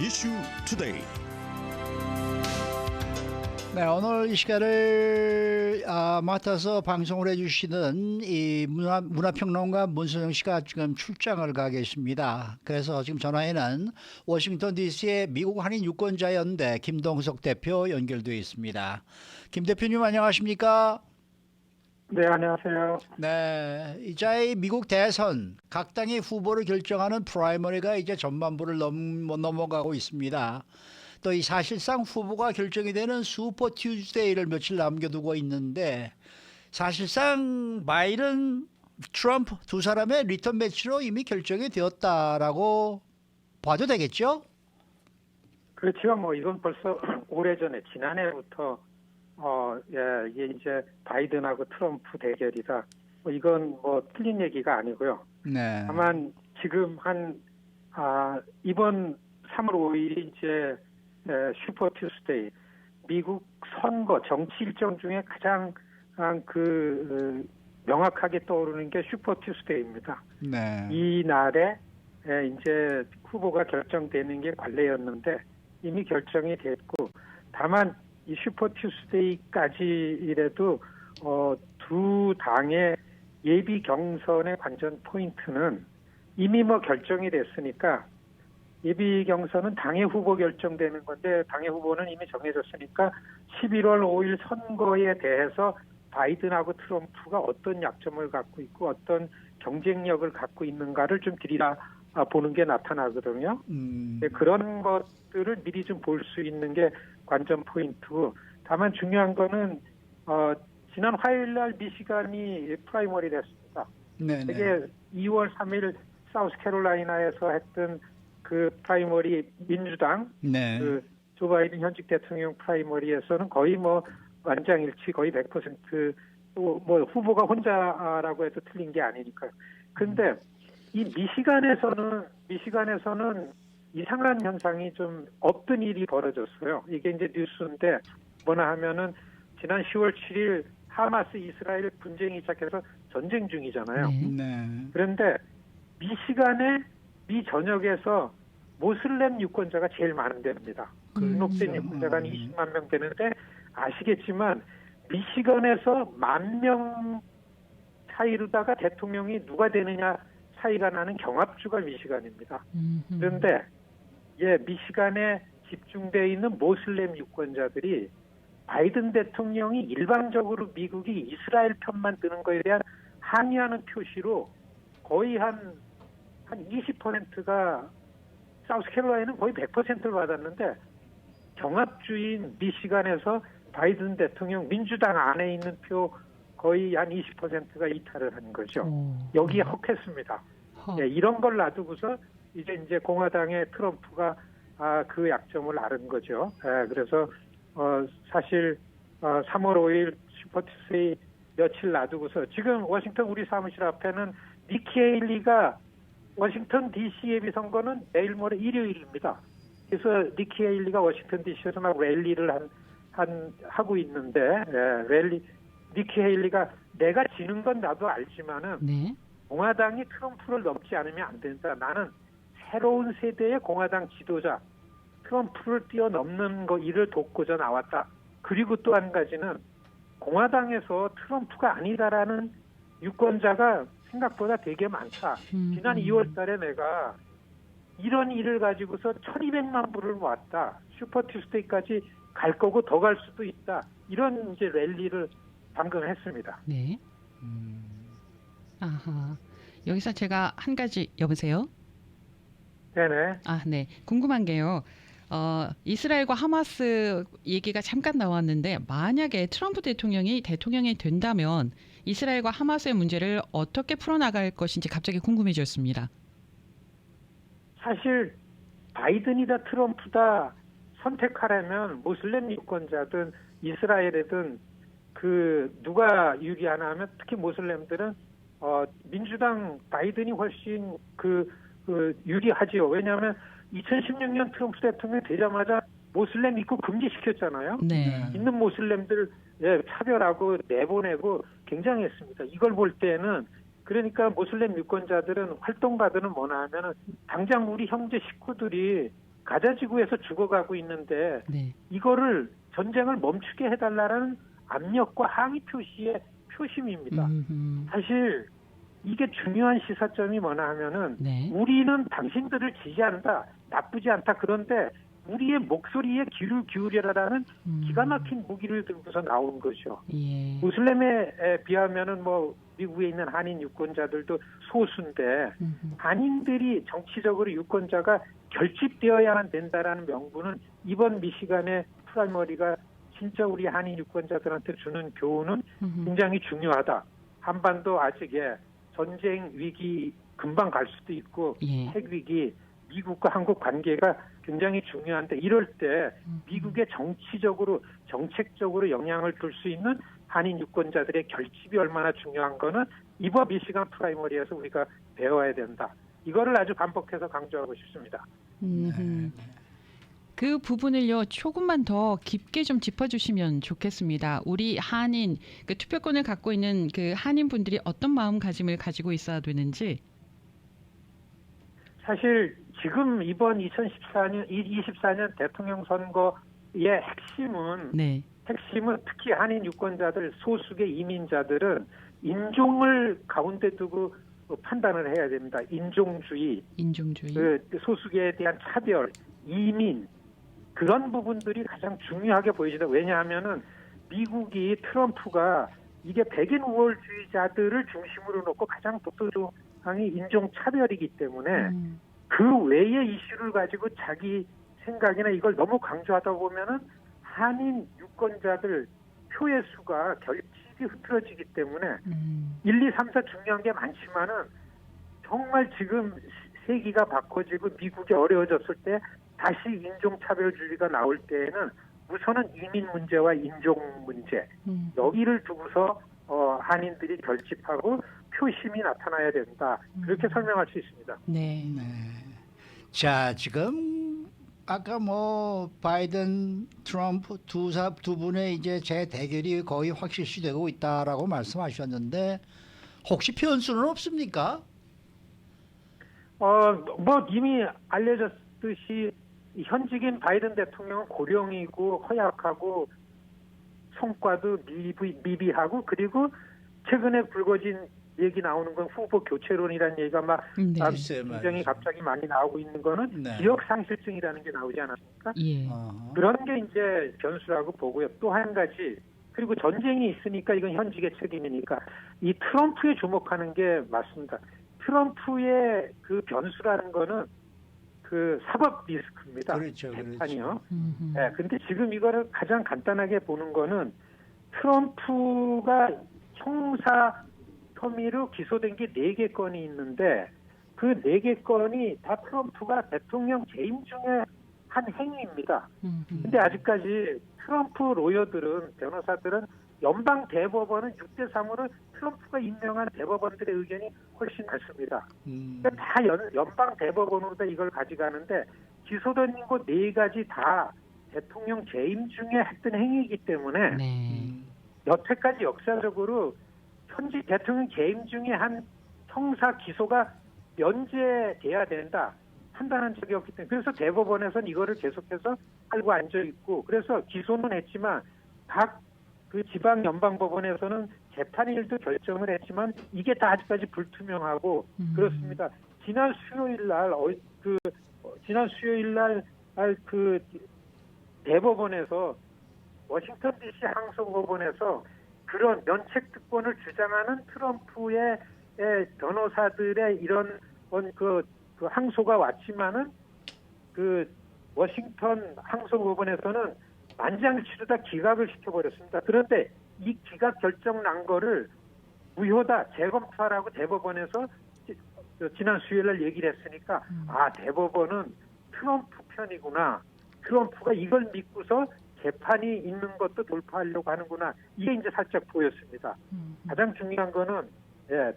이슈 투데이. 네, 오늘 이 시간을 맡아서 방송을 해주시는 이 문화평론가 문선영 씨가 지금 출장을 가 계십니다. 그래서 지금 전화에는 워싱턴 DC의 미국 한인 유권자연대 김동석 대표 연결되어 있습니다. 김 대표님 안녕하십니까? 네, 안녕하세요. 네, 이제 미국 대선 각 당의 후보를 결정하는 프라이머리가 이제 전반부를 넘어가고 있습니다. 또 이 사실상 후보가 결정이 되는 슈퍼 튜즈데이를 며칠 남겨두고 있는데 사실상 바이든, 트럼프 두 사람의 리턴 매치로 이미 결정이 되었다라고 봐도 되겠죠? 그렇죠. 뭐 이건 벌써 오래전에 지난해부터 이게 이제 바이든하고 트럼프 대결이다. 뭐 이건 뭐 틀린 얘기가 아니고요. 네. 다만 지금 이번 3월 5일이 이제 슈퍼 튜스데이, 미국 선거 정치 일정 중에 가장 명확하게 떠오르는 게 슈퍼 튜스데이입니다. 네. 이 날에 이제 후보가 결정되는 게 관례였는데 이미 결정이 됐고, 다만 이 슈퍼 튜스데이까지이라도 두 당의 예비 경선의 관전 포인트는 이미 뭐 결정이 됐으니까, 예비 경선은 당의 후보 결정되는 건데 당의 후보는 이미 정해졌으니까 11월 5일 선거에 대해서 바이든하고 트럼프가 어떤 약점을 갖고 있고 어떤 경쟁력을 갖고 있는가를 좀 들여다보는 게 나타나거든요. 그런 것들을 미리 좀 볼 수 있는 게 관전 포인트고, 다만 중요한 거는 지난 화요일 날 미시간이 프라이머리 됐습니다. 네네. 이게 2월 3일 사우스캐롤라이나에서 했던 그 프라이머리 민주당, 네. 그 조 바이든 현직 대통령 프라이머리에서는 거의 뭐 만장일치, 거의 100%, 뭐 후보가 혼자라고 해도 틀린 게 아니니까요. 근데 이 미시간에서는 이상한 현상이 좀 없던 일이 벌어졌어요. 이게 이제 뉴스인데 뭐나 하면은 지난 10월 7일 하마스 이스라엘 분쟁이 시작해서 전쟁 중이잖아요. 네. 그런데 미시간의 미 전역에서 모슬렘 유권자가 제일 많은 데입니다. 등록된 유권자가 한 20만 명 되는데, 아시겠지만 미시간에서 10,000명 차이로다가 대통령이 누가 되느냐 차이가 나는 경합주가 미시간입니다. 그런데 미시간에 집중되어 있는 모슬렘 유권자들이 바이든 대통령이 일방적으로 미국이 이스라엘 편만 드는 거에 대한 항의하는 표시로 거의 한 20%가, 사우스캐롤라이나는 거의 100%를 받았는데, 경합주인 미시간에서 바이든 대통령 민주당 안에 있는 표 거의 한 20%가 이탈을 한 거죠. 여기에 혹했습니다. 이런 걸 놔두고서 이제 공화당의 트럼프가 그 약점을 앓은 거죠. 그래서 사실 3월 5일 슈퍼투데이 며칠 놔두고서 지금 워싱턴 우리 사무실 앞에는 니키 헤일리가, 워싱턴 DC 예비선거는 내일 모레 일요일입니다. 그래서 니키 헤일리가 워싱턴 DC에서 막 랠리를 하고 있는데, 니키 헤일리가 내가 지는 건 나도 알지만은 네. 공화당이 트럼프를 넘지 않으면 안 된다. 나는 새로운 세대의 공화당 지도자, 트럼프를 뛰어넘는 일을 돕고자 나왔다. 그리고 또 한 가지는 공화당에서 트럼프가 아니다라는 유권자가 생각보다 되게 많다. 지난 2월 달에 내가 이런 일을 가지고서 1,200만 불을 모았다. 슈퍼 튜스데이까지 갈 거고 더 갈 수도 있다. 이런 이제 랠리를 방금 했습니다. 네. 아하. 여기서 제가 한 가지, 여보세요? 네네. 네. 궁금한 게요. 이스라엘과 하마스 얘기가 잠깐 나왔는데, 만약에 트럼프 대통령이 된다면 이스라엘과 하마스의 문제를 어떻게 풀어나갈 것인지 갑자기 궁금해졌습니다. 사실 바이든이다 트럼프다 선택하려면 모슬렘 유권자든 이스라엘이든 누가 유리하나 하면, 특히 모슬렘들은 민주당 바이든이 훨씬 유리하지요. 왜냐하면 2016년 트럼프 대통령 되자마자 모슬렘 입국 금지시켰잖아요. 네. 있는 모슬렘들 차별하고 내보내고 굉장했습니다. 이걸 볼 때는, 그러니까 모슬렘 유권자들은 활동가들은 뭐나 하면은 당장 우리 형제 식구들이 가자 지구에서 죽어가고 있는데 네. 이거를 전쟁을 멈추게 해달라는 압력과 항의 표시의 표심입니다. 사실 이게 중요한 시사점이 뭐냐 하면은 네. 우리는 당신들을 지지한다, 나쁘지 않다. 그런데 우리의 목소리에 귀를 기울여라라는 기가 막힌 무기를 들고서 나온 거죠. 예. 무슬림에 비하면은 뭐 미국에 있는 한인 유권자들도 소수인데 한인들이 정치적으로 유권자가 결집되어야만 된다라는 명분은 이번 미시간의 프라이머리가 진짜 우리 한인 유권자들한테 주는 교훈은 굉장히 중요하다. 한반도 아직에 전쟁 위기 금방 갈 수도 있고 예. 핵 위기, 미국과 한국 관계가 굉장히 중요한데 이럴 때 미국의 정치적으로 정책적으로 영향을 줄 수 있는 한인 유권자들의 결집이 얼마나 중요한 거는 이번 미시간 프라이머리에서 우리가 배워야 된다. 이거를 아주 반복해서 강조하고 싶습니다. 그 부분을요 조금만 더 깊게 좀 짚어주시면 좋겠습니다. 우리 한인 그 투표권을 갖고 있는 그 한인 분들이 어떤 마음가짐을 가지고 있어야 되는지. 사실 지금 이번 2024년 대통령 선거의 핵심은 특히 한인 유권자들, 소수의 이민자들은 인종을 가운데 두고 판단을 해야 됩니다. 인종주의. 그 소수계에 대한 차별, 이민 그런 부분들이 가장 중요하게 보여지다. 왜냐하면은 미국이 트럼프가 이게 백인 우월주의자들을 중심으로 놓고 가장 독소조항이 인종차별이기 때문에 그 외의 이슈를 가지고 자기 생각이나 이걸 너무 강조하다 보면은 한인 유권자들 표의 수가 결집이 흐트러지기 때문에 1, 2, 3, 4 중요한 게 많지만은 정말 지금 세기가 바꿔지고 미국이 어려워졌을 때 다시 인종차별주의가 나올 때에는 우선은 이민 문제와 인종 문제 여기를 두고서 한인들이 결집하고 표심이 나타나야 된다. 그렇게 설명할 수 있습니다. 네. 자, 지금 아까 뭐 바이든, 트럼프 두 분의 이제 재대결이 거의 확실시되고 있다라고 말씀하셨는데 혹시 변수는 없습니까? 뭐 이미 알려졌듯이 현직인 바이든 대통령은 고령이고 허약하고 성과도 미비하고 그리고 최근에 불거진 얘기 나오는 건 후보 교체론이라는 얘기가 막 굉장히 갑자기 많이 나오고 있는 거는 기억 상실증이라는 게 나오지 않았습니까? 예. 그런 게 이제 변수라고 보고요. 또 한 가지 그리고 전쟁이 있으니까 이건 현직의 책임이니까 이 트럼프에 주목하는 게 맞습니다. 트럼프의 그 변수라는 거는 그 사법 리스크입니다. 그렇죠. 재판이요. 네, 근데 지금 이거를 가장 간단하게 보는 거는 트럼프가 형사 혐의로 기소된 게 4개 건이 있는데 그 4개 건이 다 트럼프가 대통령 재임 중에 한 행위입니다. 근데 아직까지 트럼프 로여들은 변호사들은 연방 대법원은 6대 3으로 트럼프가 임명한 대법원들의 의견이 훨씬 많습니다. 그러니까 다 연방 대법원으로 이걸 가져가는데 기소된 거 4가지 다 대통령 재임 중에 했던 행위이기 때문에 여태까지 역사적으로 현직 대통령 재임 중에 한 형사 기소가 면제돼야 된다 판단한 적이 없기 때문에 그래서 대법원에서는 이거를 계속해서 알고 앉아 있고 그래서 기소는 했지만 각 그 지방 연방 법원에서는 재판일도 결정을 했지만 이게 다 아직까지 불투명하고 그렇습니다. 지난 수요일 날 그 대법원에서 워싱턴 DC 항소법원에서 그런 면책 특권을 주장하는 트럼프의 변호사들의 이런 그 항소가 왔지만은 그 워싱턴 항소법원에서는 만장일치로 다 기각을 시켜버렸습니다. 그런데 이 기각 결정 난 거를 무효다 재검토하라고 대법원에서 지난 수요일날 얘기를 했으니까 대법원은 트럼프 편이구나. 트럼프가 이걸 믿고서 재판이 있는 것도 돌파하려고 하는구나. 이게 이제 살짝 보였습니다. 가장 중요한 거는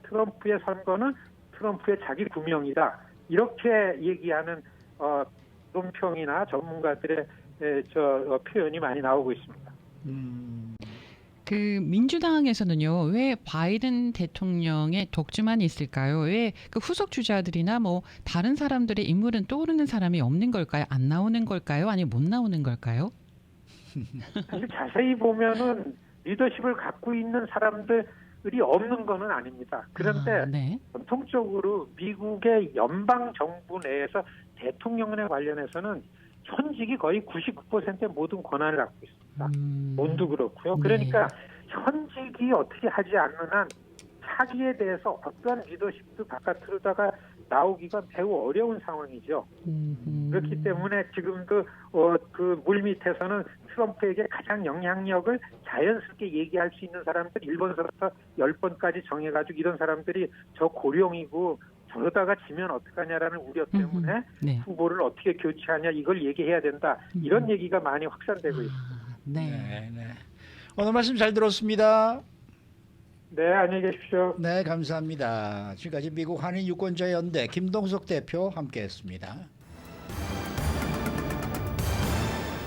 트럼프의 선거는 트럼프의 자기 구명이다. 이렇게 얘기하는 논평이나 전문가들의 표현이 많이 나오고 있습니다. 그 민주당에서는요, 왜 바이든 대통령의 독주만 있을까요? 왜 그 후속 주자들이나 뭐 다른 사람들의 인물은 떠오르는 사람이 없는 걸까요? 안 나오는 걸까요? 아니면 못 나오는 걸까요? 사실 자세히 보면은 리더십을 갖고 있는 사람들이 없는 거는 아닙니다. 그런데 네. 전통적으로 미국의 연방 정부 내에서 대통령에 관련해서는 현직이 거의 99%의 모든 권한을 갖고 있습니다. 몬도 그렇고요. 네. 그러니까 현직이 어떻게 하지 않는 한 차기에 대해서 어떠한 리더십도 바깥으로다가 나오기가 매우 어려운 상황이죠. 그렇기 때문에 지금도 그 물밑에서는 트럼프에게 가장 영향력을 자연스럽게 얘기할 수 있는 사람들 1번서부터 10번까지 정해가지고 이런 사람들이 저 고령이고 저러다가 지면 어떡하냐라는 우려 때문에 네. 후보를 어떻게 교체하냐 이걸 얘기해야 된다. 이런 얘기가 많이 확산되고 있습니다. 네. 네, 네. 오늘 말씀 잘 들었습니다. 네, 안녕히 계십시오. 네, 감사합니다. 지금까지 미국 한인 유권자 연대 김동석 대표 함께했습니다.